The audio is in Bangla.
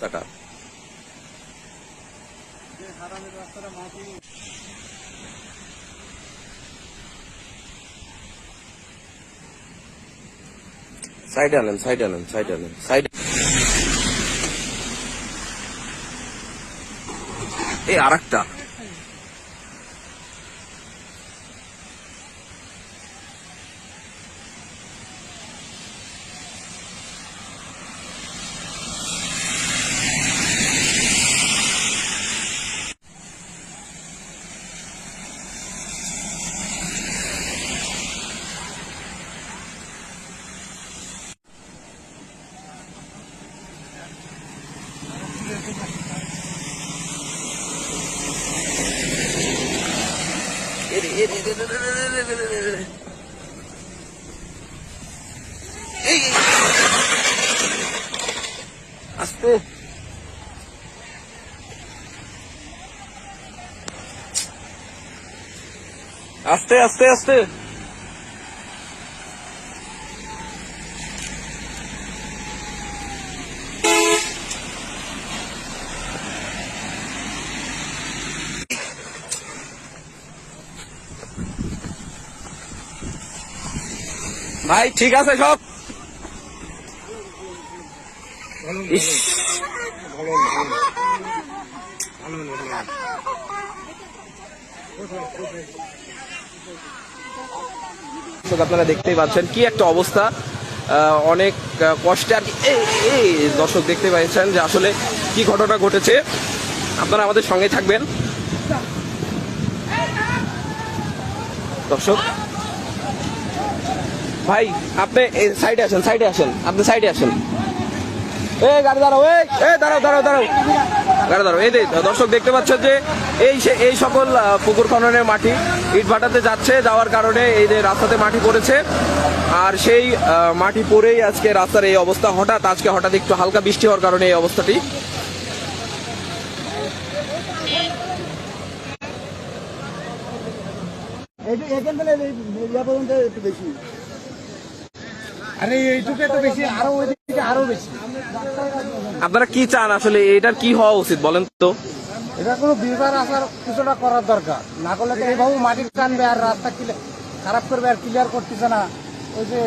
রাস্তাটা। সাইডে আনেন, সাইডে আনেন, সাইডে আনেন, সাইডে। এই আরেকটা আস্তে আস্তে আস্তে আস্তে। ভাই ঠিক আছে সব। ইস আপনারা দেখতেই পাচ্ছেন কি একটা অবস্থা, অনেক কষ্টে আর কি। এই দর্শক দেখতে পাচ্ছেন যে আসলে কি ঘটনা ঘটেছে, আপনারা আমাদের সঙ্গে থাকবেন দর্শক। ভাই আপনি সাইডে আসেন, সাইডে আসেন, আপনি সাইডে আসেন। গাড়ি দাঁড়াও, দাঁড়াও দাঁড়াও দাঁড়াও, গাড়ি দাঁড়াও। এই দর্শক দেখতে পাচ্ছেন যে এই সকল পুকুর খননের মাটি ইট ভাটাতে যাচ্ছে, যাওয়ার কারণে এই যে রাস্তাতে মাটি পড়েছে, আর সেই মাটি পড়েই আজকে রাস্তার এই অবস্থা। আজকে হঠাৎ একটু হালকা বৃষ্টি হওয়ার কারণে এই অবস্থাটি। আপনারা কি চান আসলে, এটার কি হওয়া উচিত বলেন তো? এটা কোনো বিচার আসার কিছুটা করার দরকার, না করলে তো এইভাবে মাটি টানবে আর রাস্তা খারাপ করবে আর ক্লিয়ার করতেছে না। ওই যে